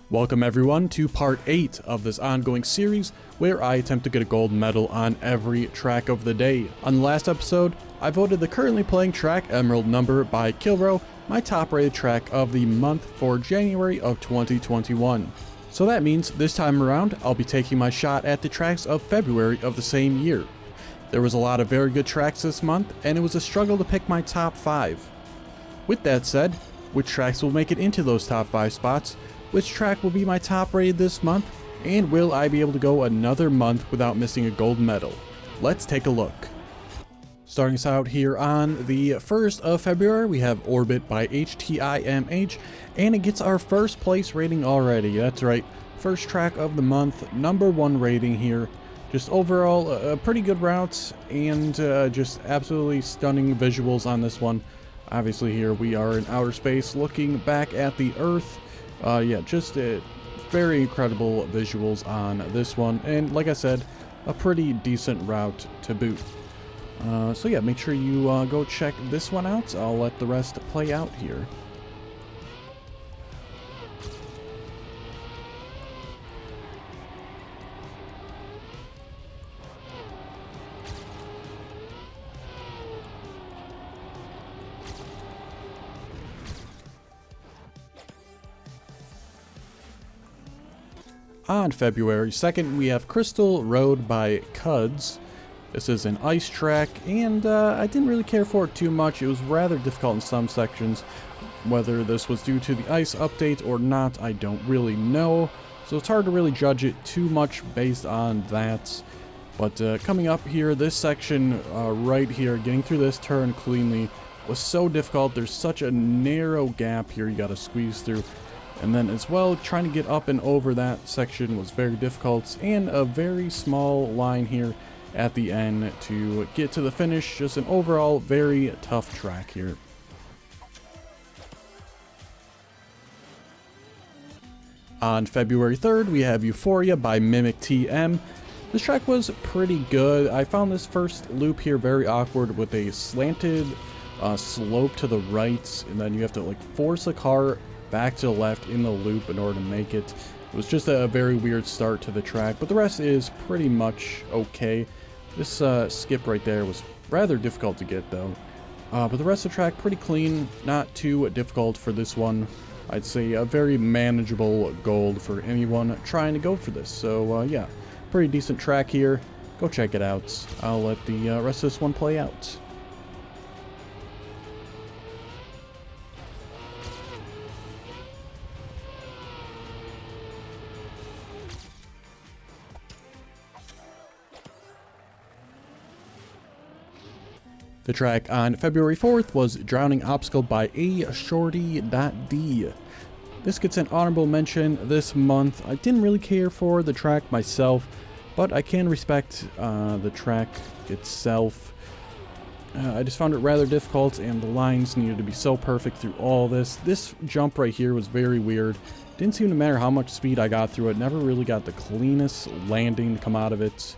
Welcome everyone to part 8 of this ongoing series where I attempt to get a gold medal on every track of the day. On the last episode, I voted the currently playing track Emerald Number by Kilrow my top rated track of the month for January of 2021. So that means this time around I'll be taking my shot at the tracks of February of the same year. There was a lot of very good tracks this month and it was a struggle to pick my top 5. With that said, which tracks will make it into those top 5 spots? Which track will be my top rated this month, and will I be able to go another month without missing a gold medal? Let's take a look. Starting us out here on the 1st of February, we have Orbit by HTIMH, and it gets our first place rating already. That's right, first track of the month, number 1 rating here. Just overall, a pretty good route, and just absolutely stunning visuals on this one. Obviously here we are in outer space looking back at the Earth. Yeah, just very incredible visuals on this one, and like I said, a pretty decent route to boot. So yeah, make sure you go check this one out. I'll let the rest play out here. On February 2nd, we have Crystal Road by Cuds. This is an ice track, and I didn't really care for it too much. It was rather difficult in some sections. Whether this was due to the ice update or not, I don't really know. So it's hard to really judge it too much based on that. But coming up here, this section right here, getting through this turn cleanly was so difficult. There's such a narrow gap here you gotta squeeze through. And then as well, trying to get up and over that section was very difficult, and a very small line here at the end to get to the finish. Just an overall very tough track here. On February 3rd, we have Euphoria by Mimic TM. This track was pretty good. I found this first loop here very awkward with a slanted slope to the right, and then you have to like force a car back to the left in the loop in order to make it. It was just a very weird start to the track, but the rest is pretty much okay. This skip right there was rather difficult to get though. But the rest of the track pretty clean, not too difficult for this one. I'd say a very manageable gold for anyone trying to go for this. So yeah, pretty decent track here. Go check it out. I'll let the rest of this one play out. The track on February 4th was Drowning Obstacle by A Shorty.D. This gets an honorable mention this month. I didn't really care for the track myself, but I can respect the track itself. I just found it rather difficult, and the lines needed to be so perfect through all this. This jump right here was very weird. Didn't seem to matter how much speed I got through it. Never really got the cleanest landing to come out of it.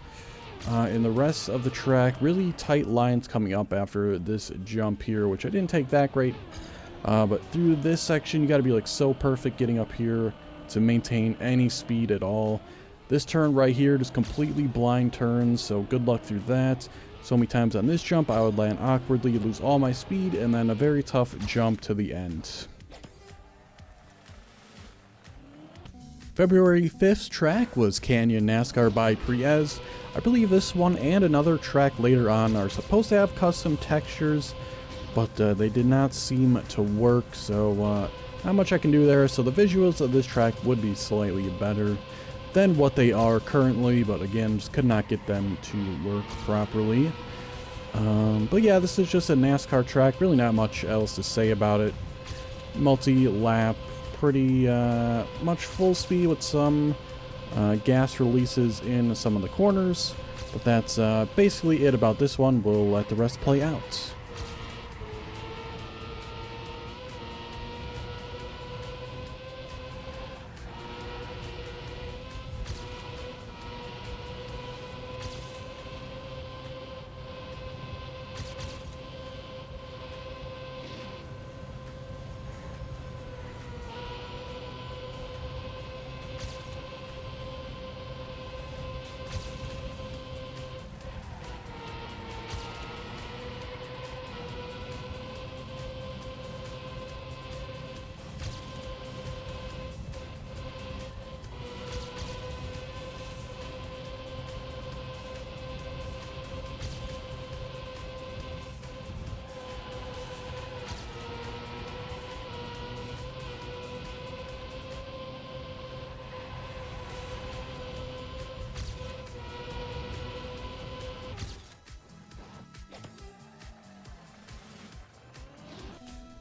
In the rest of the track, really tight lines coming up after this jump here, which I didn't take that great. But through this section, you got to be like so perfect getting up here to maintain any speed at all. This turn right here, just completely blind turns, so good luck through that. So many times on this jump, I would land awkwardly, lose all my speed, and then a very tough jump to the end. February 5th track was Canyon NASCAR by Priez. I believe this one and another track later on are supposed to have custom textures, but they did not seem to work, so not much I can do there. So the visuals of this track would be slightly better than what they are currently, but again, just could not get them to work properly. But yeah, this is just a NASCAR track, really not much else to say about it. Multi-lap, pretty much full speed with some gas releases in some of the corners, but that's basically it about this one. We'll let the rest play out.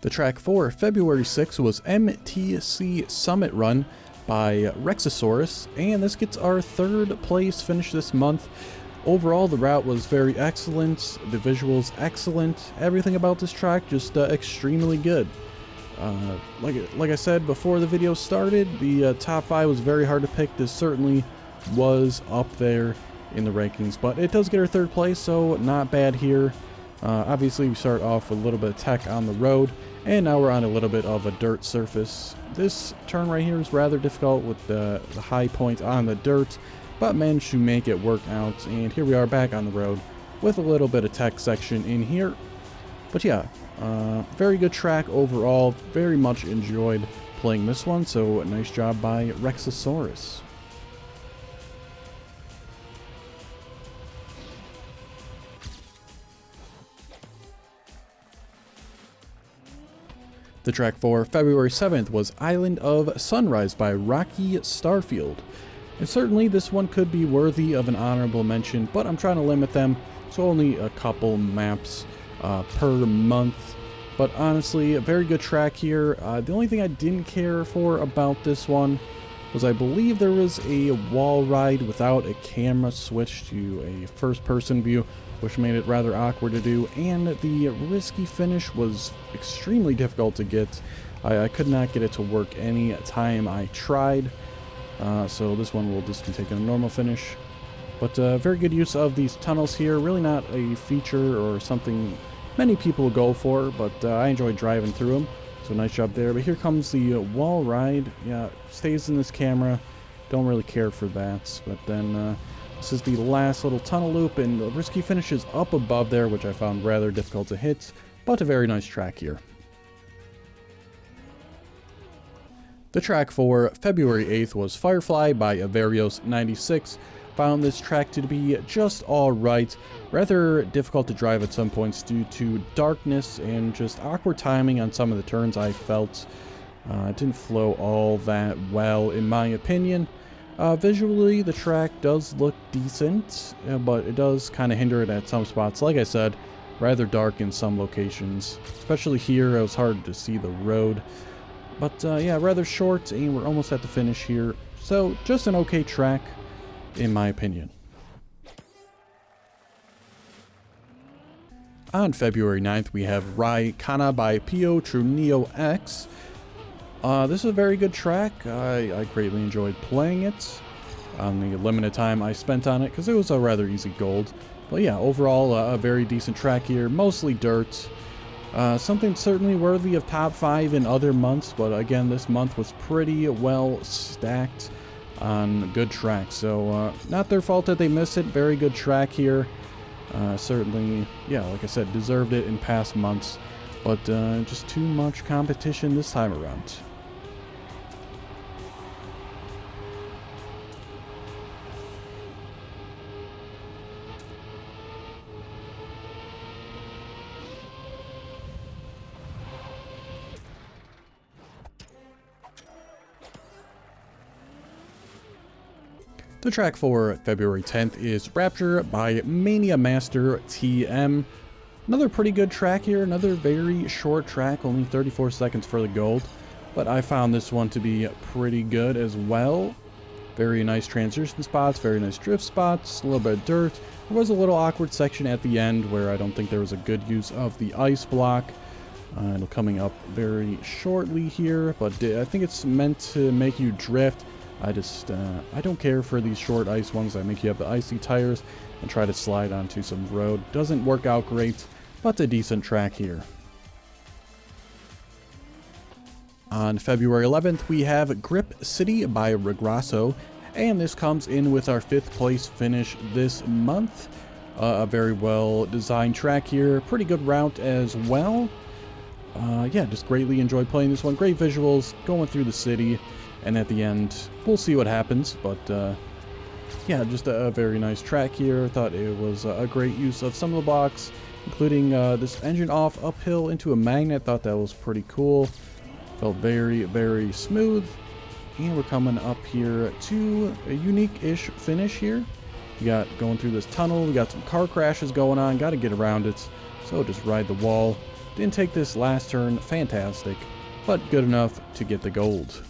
The track for February 6th was MTC Summit run by Rexosaurus, and this gets our 3rd place finish this month. Overall, the route was very excellent, the visuals excellent, everything about this track just extremely good. Like I said before the video started, the top 5 was very hard to pick. This certainly was up there in the rankings, but it does get our 3rd place, so not bad here. Obviously, we start off with a little bit of tech on the road, and now we're on a little bit of a dirt surface. This turn right here is rather difficult with the high point on the dirt, but managed to make it work out, and here we are back on the road with a little bit of tech section in here. But yeah, very good track overall, very much enjoyed playing this one, so nice job by Rexosaurus. The track for February 7th was Island of Sunrise by Rocky Starfield. And certainly this one could be worthy of an honorable mention, but I'm trying to limit them, so only a couple maps per month. But honestly, a very good track here. The only thing I didn't care for about this one was I believe there was a wall ride without a camera switch to a first-person view, which made it rather awkward to do, and the risky finish was extremely difficult to get. I could not get it to work any time I tried, so this one will just be taking a normal finish. But very good use of these tunnels here, really not a feature or something many people go for, but I enjoy driving through them, so nice job there. But here comes the wall ride. Yeah, stays in this camera, don't really care for that, but then this is the last little tunnel loop, and the risky finish is up above there, which I found rather difficult to hit, but a very nice track here. The track for February 8th was Firefly by Avarios96. Found this track to be just alright, rather difficult to drive at some points due to darkness and just awkward timing on some of the turns. I felt it didn't flow all that well in my opinion. Visually, the track does look decent, but it does kind of hinder it at some spots. Like I said, rather dark in some locations, especially here. It was hard to see the road. But yeah, rather short, and we're almost at the finish here. So just an okay track, in my opinion. On February 9th, we have Rai Kana by Pio True Neo X. This is a very good track. I greatly enjoyed playing it on the limited time I spent on it, because it was a rather easy gold. But yeah, overall a very decent track here, mostly dirt. Something certainly worthy of top 5 in other months, but again, this month was pretty well stacked on good tracks. So not their fault that they missed it. Very good track here. Certainly, yeah, like I said, deserved it in past months, but just too much competition this time around. The track for February 10th is Rapture by Mania Master TM. Another pretty good track here, another very short track, only 34 seconds for the gold, but I found this one to be pretty good as well. Very nice transition spots, very nice drift spots, a little bit of dirt. There was a little awkward section at the end where I don't think there was a good use of the ice block. It'll coming up very shortly here, but I think it's meant to make you drift. I don't care for these short ice ones that make you have the icy tires and try to slide onto some road. Doesn't work out great, but a decent track here. On February 11th, we have Grip City by Regrasso, and this comes in with our 5th place finish this month. A very well designed track here, pretty good route as well. Yeah, just greatly enjoyed playing this one. Great visuals, going through the city. And at the end, we'll see what happens, but yeah, just a very nice track here. Thought it was a great use of some of the blocks, including this engine off uphill into a magnet. Thought that was pretty cool. Felt very, very smooth. And we're coming up here to a unique-ish finish here. We got going through this tunnel. We got some car crashes going on. Got to get around it. So just ride the wall. Didn't take this last turn fantastic, but good enough to get the gold.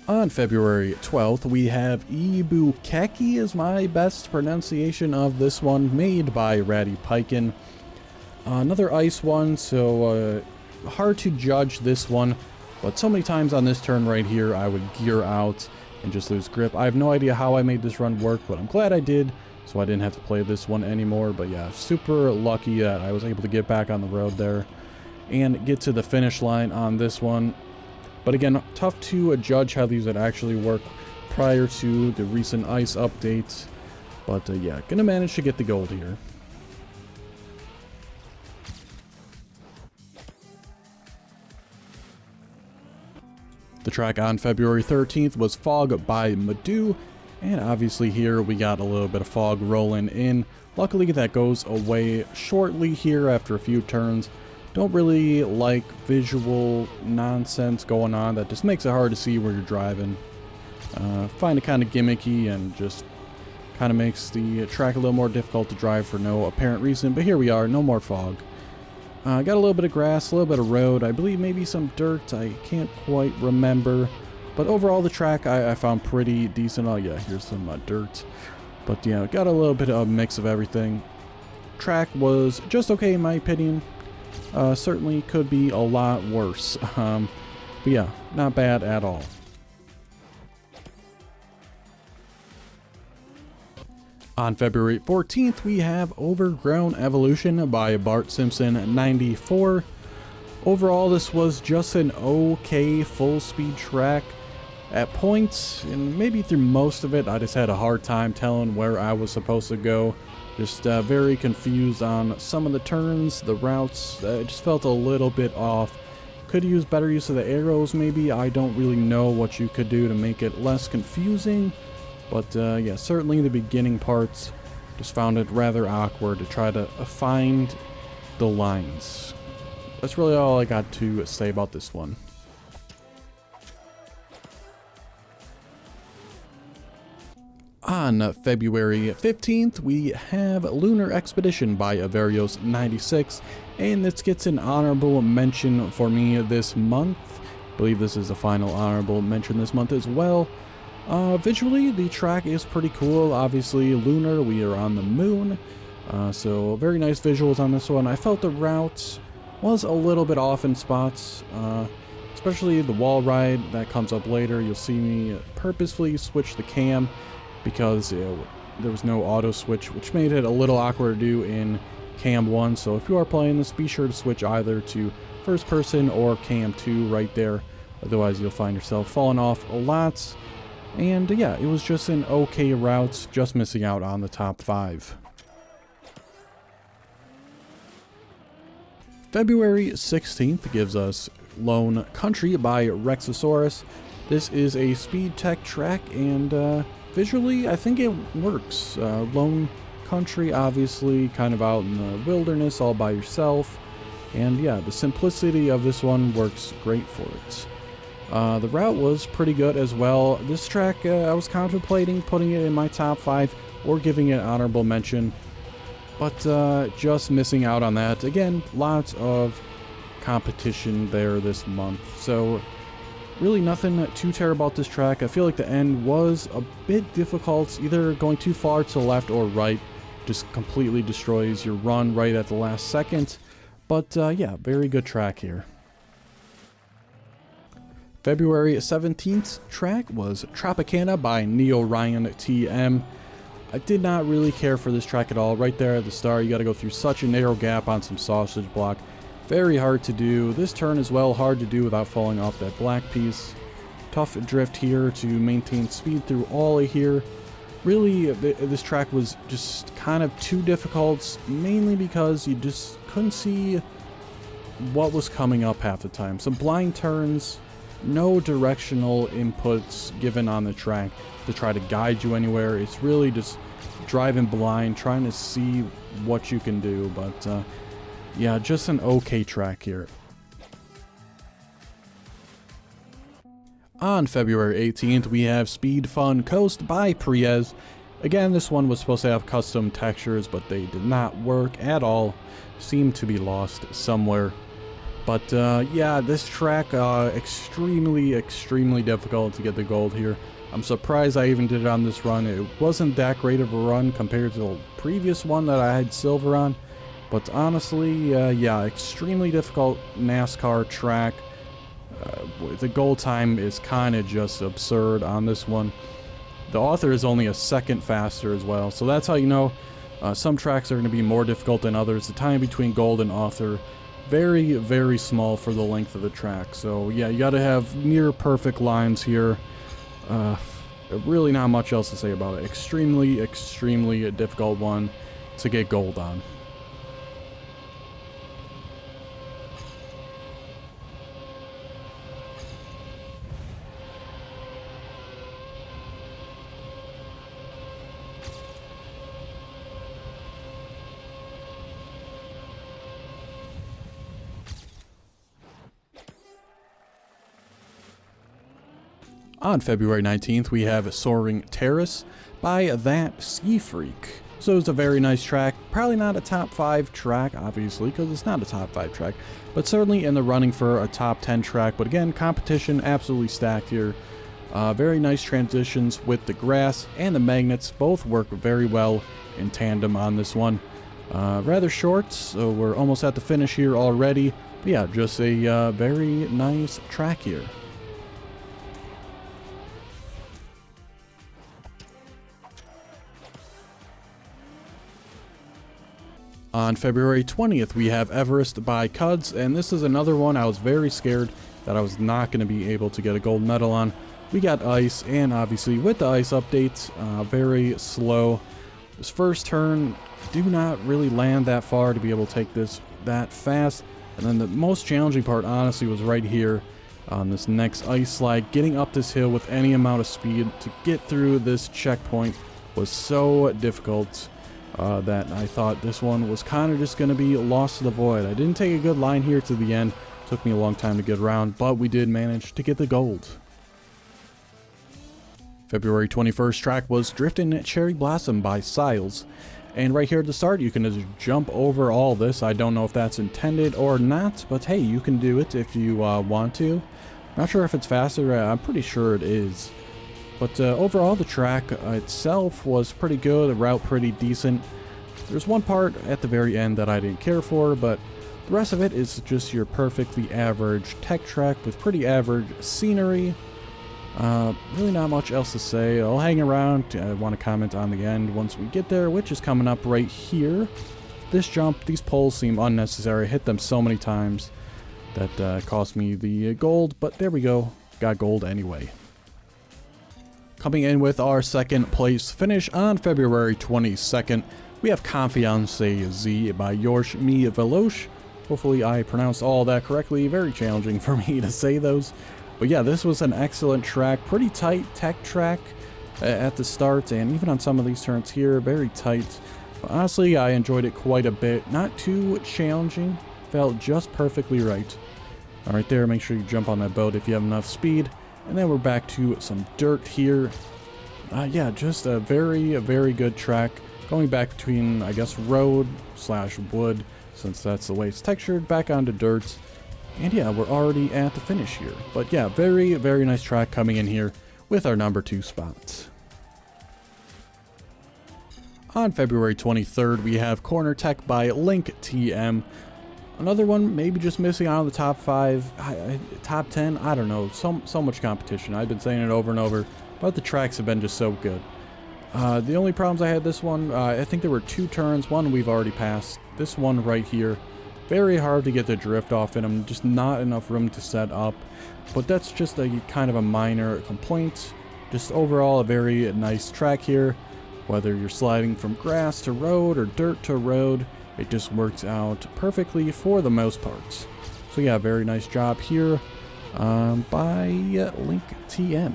On February 12th, we have IBU Khaki is my best pronunciation of this one, made by RealPsych. Another ice one, so hard to judge this one, but so many times on this turn right here, I would gear out and just lose grip. I have no idea how I made this run work, but I'm glad I did, so I didn't have to play this one anymore. But yeah, super lucky that I was able to get back on the road there and get to the finish line on this one. But again, tough to judge how these would actually work prior to the recent ice updates. But yeah, gonna manage to get the gold here. The track on February 13th was Fog by Depew, and obviously here we got a little bit of fog rolling in. Luckily that goes away shortly here after a few turns. Don't really like visual nonsense going on that just makes it hard to see where you're driving. Find it kind of gimmicky and just kind of makes the track a little more difficult to drive for no apparent reason. But here we are, no more fog. Got a little bit of grass, a little bit of road, I believe maybe some dirt, I can't quite remember. But overall the track I found pretty decent. Oh yeah, here's some dirt. But yeah, got a little bit of a mix of everything. Track was just okay in my opinion. Certainly could be a lot worse. But yeah, not bad at all. On February 14th, we have Overgrown Evolution by Bart Simpson 94. Overall, this was just an okay full-speed track. At points, and maybe through most of it, I just had a hard time telling where I was supposed to go. Just very confused on some of the turns, the routes. It just felt a little bit off. Could use better use of the arrows maybe. I don't really know what you could do to make it less confusing. But yeah, certainly the beginning parts just found it rather awkward to try to find the lines. That's really all I got to say about this one. On February 15th, we have Lunar Expedition by Averios 96, and this gets an honorable mention for me this month. I believe this is the final honorable mention this month as well. Visually, the track is pretty cool. Obviously, lunar, we are on the moon, so very nice visuals on this one. I felt the route was a little bit off in spots, especially the wall ride that comes up later. You'll see me purposefully switch the cam because there was no auto switch, which made it a little awkward to do in cam 1. So if you are playing this, be sure to switch either to first person or cam 2 right there. Otherwise, you'll find yourself falling off a lot. And yeah, it was just an okay route, just missing out on the top 5. February 16th gives us Lone Country by Rexosaurus. This is a speed tech track, and visually, I think it works. Lone Country, obviously, kind of out in the wilderness all by yourself. And yeah, the simplicity of this one works great for it. The route was pretty good as well. This track, I was contemplating putting it in my top 5 or giving it honorable mention, but just missing out on that. Again, lots of competition there this month, so really nothing too terrible about this track. I feel like the end was a bit difficult, either going too far to the left or right just completely destroys your run right at the last second. But yeah, very good track here. February 17th track was Tropicana by Ryan TM. I did not really care for this track at all. Right there at the start, you got to go through such a narrow gap on some sausage block. Very hard to do. This turn as well, hard to do without falling off that black piece. Tough drift here to maintain speed through all of here. Really, this track was just kind of too difficult, mainly because you just couldn't see what was coming up half the time. Some blind turns, no directional inputs given on the track to try to guide you anywhere. It's really just driving blind, trying to see what you can do. But yeah, just an okay track here. On February 18th, we have Speed Fun Coast by Priez, Again, this one was supposed to have custom textures, but they did not work at all. Seemed to be lost somewhere. But yeah, this track, extremely difficult to get the gold here. I'm surprised I even did it on this run. It wasn't that great of a run compared to the previous one that I had silver on. But honestly, yeah, extremely difficult NASCAR track. The goal time is kind of just absurd on this one. The author is only a second faster as well, so that's how you know some tracks are going to be more difficult than others. The time between gold and author, very small for the length of the track. So yeah, you got to have near perfect lines here. Really not much else to say about it. Extremely a difficult one to get gold on. On February 19th, we have Soaring Terrace by That Ski Freak. So it's a very nice track. Probably not a top 5 track, obviously, because it's not a top 5 track, but certainly in the running for a top 10 track. But again, competition absolutely stacked here. Very nice transitions with the grass and the magnets. Both work very well in tandem on this one. Rather short, so we're almost at the finish here already. But yeah, just a very nice track here. On February 20th, we have Everest by Cuds, and this is another one I was very scared that I was not going to be able to get a gold medal on. We got ice, and obviously with the ice updates, very slow. This first turn, do not really land that far to be able to take this that fast. And then the most challenging part, honestly, was right here on this next ice slide. Getting up this hill with any amount of speed to get through this checkpoint was so difficult. That I thought this one was kind of just going to be lost to the void. I didn't take a good line here to the end. Took me a long time to get around, but we did manage to get the gold. February 21st track was Driftin' Cherry Blossom by Siles. And right here at the start, you can just jump over all this. I don't know if that's intended or not, but hey, you can do it if you want to. Not sure if it's faster. I'm pretty sure it is. But overall, the track itself was pretty good, the route pretty decent. There's one part at the very end that I didn't care for, but the rest of it is just your perfectly average tech track with pretty average scenery. Really not much else to say. I'll hang around. I want to comment on the end once we get there, which is coming up right here. This jump, these poles seem unnecessary. I hit them so many times that cost me the gold, but there we go. Got gold anyway. Coming in with our second place finish on February 22nd, we have Confiance Z by Euphoria. Hopefully I pronounced all that correctly. Very challenging for me to say those. But yeah, this was an excellent track. Pretty tight tech track at the start, and even on some of these turns here, very tight. But honestly, I enjoyed it quite a bit. Not too challenging. Felt just perfectly right. Alright there, make sure you jump on that boat if you have enough speed. And then we're back to some dirt here. Yeah, just a very good track. Going back between, I guess, road / wood, since that's the way it's textured, back onto dirt. And yeah, we're already at the finish here. But yeah, very nice track coming in here with our number 2 spot. On February 23rd, we have Corner Tech by Link TM. Another one maybe just missing out on the top 5, top 10, I don't know. So much competition. I've been saying it over and over, but the tracks have been just so good. The only problems I had this one, I think there were 2 turns. One we've already passed. This one right here, very hard to get the drift off in them. Just not enough room to set up. But that's just a kind of a minor complaint. Just overall a very nice track here. Whether you're sliding from grass to road or dirt to road, it just works out perfectly for the most part. So yeah, very nice job here by Link TM.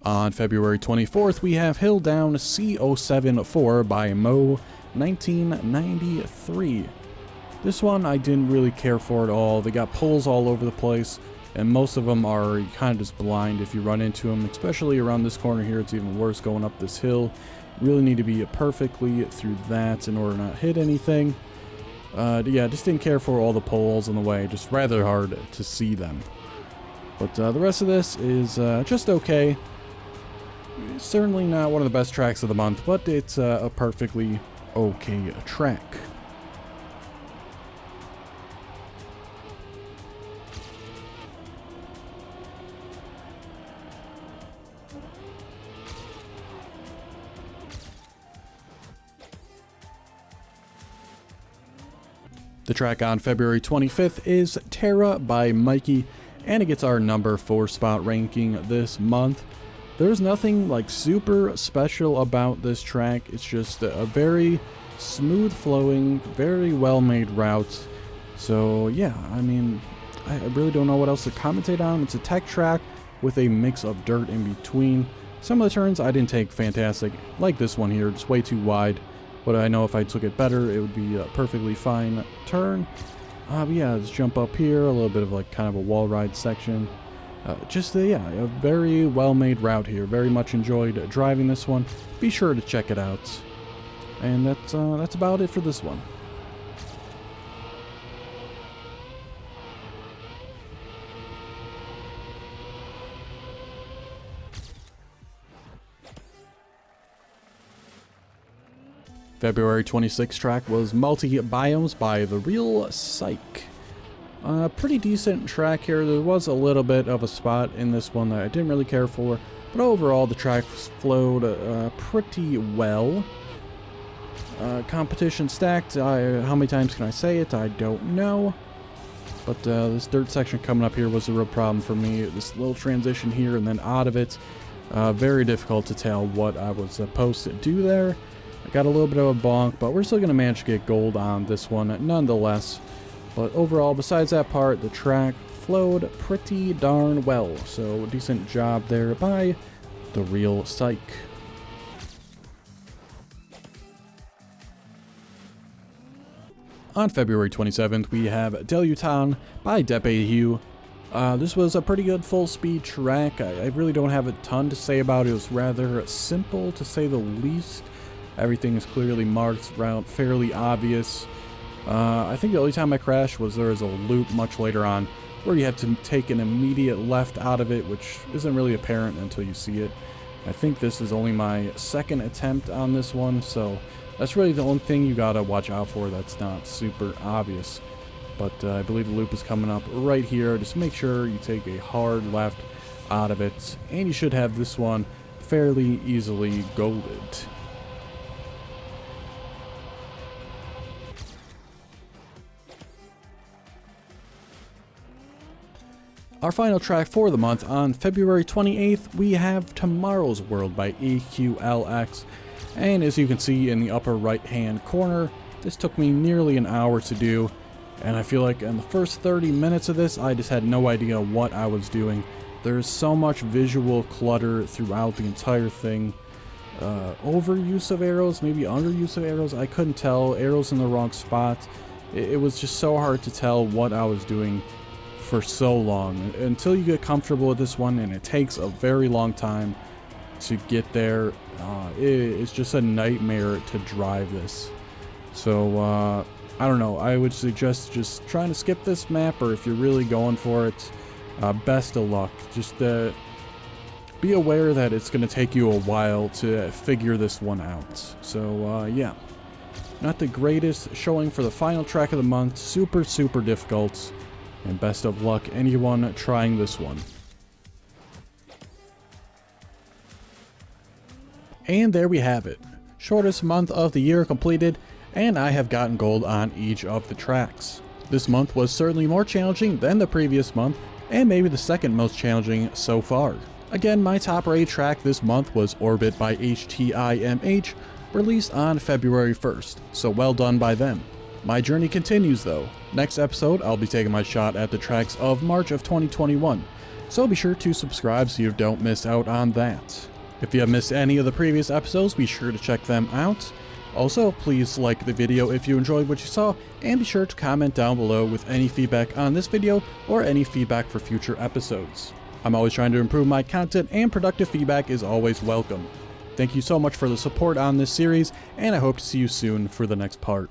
On February 24th, we have Hill Down C074 by Mo 1993. This one I didn't really care for at all. They got pulls all over the place, and most of them are kind of just blind if you run into them, especially around this corner here. It's even worse going up this hill. You really need to be perfectly through that in order to not hit anything. Yeah, just didn't care for all the pulls in the way, just rather hard to see them. But the rest of this is just okay. Certainly not one of the best tracks of the month, but it's a perfectly okay track. The track on February 25th is Terra by Mikey, and it gets our number 4 spot ranking this month. There's nothing like super special about this track. It's just a very smooth flowing, very well made route. So yeah, I mean, I really don't know what else to commentate on. It's a tech track with a mix of dirt in between. Some of the turns I didn't take fantastic, like this one here, just way too wide. But I know if I took it better, it would be a perfectly fine turn. But yeah, let's jump up here, a little bit of like kind of a wall ride section. Yeah, a very well-made route here. Very much enjoyed driving this one. Be sure to check it out. And that's about it for this one. February 26th track was Multi-Biomes by the RealPsych. Pretty decent track here. There was a little bit of a spot in this one that I didn't really care for, but overall the track flowed pretty well. Competition stacked. How many times can I say it? I don't know. But this dirt section coming up here was a real problem for me. This little transition here and then out of it. Very difficult to tell what I was supposed to do there. I got a little bit of a bonk, but we're still going to manage to get gold on this one nonetheless. But overall, besides that part, the track flowed pretty darn well. So decent job there by the RealPsych. On February 27th, we have Delutan by Depew. This was a pretty good full-speed track. I really don't have a ton to say about it. It was rather simple, to say the least. Everything is clearly marked, route fairly obvious. I think the only time I crashed was there was a loop much later on where you have to take an immediate left out of it, which isn't really apparent until you see it. I think this is only my second attempt on this one, so that's really the only thing you gotta watch out for that's not super obvious. But I believe the loop is coming up right here. Just make sure you take a hard left out of it, and you should have this one fairly easily golded. Our final track for the month, on February 28th, we have Tomorrow's World by EQLX. And as you can see in the upper right hand corner, this took me nearly an hour to do. And I feel like in the first 30 minutes of this, I just had no idea what I was doing. There's so much visual clutter throughout the entire thing. Overuse of arrows, maybe underuse of arrows, I couldn't tell. Arrows in the wrong spot. It was just so hard to tell what I was doing for so long until you get comfortable with this one, and it takes a very long time to get there. It's just a nightmare to drive this. So I don't know, I would suggest just trying to skip this map, or if you're really going for it, best of luck. Just be aware that it's going to take you a while to figure this one out. So yeah, not the greatest showing for the final track of the month. Super difficult. And best of luck anyone trying this one. And there we have it. Shortest month of the year completed, and I have gotten gold on each of the tracks. This month was certainly more challenging than the previous month, and maybe the second most challenging so far. Again, my top rated track this month was Orbit by HTIMH, released on February 1st, so well done by them. My journey continues though. Next episode, I'll be taking my shot at the tracks of March of 2021. so be sure to subscribe so you don't miss out on that. If you have missed any of the previous episodes, be sure to check them out. Also, please like the video if you enjoyed what you saw, and be sure to comment down below with any feedback on this video or any feedback for future episodes. I'm always trying to improve my content, and productive feedback is always welcome. Thank you so much for the support on this series, and I hope to see you soon for the next part.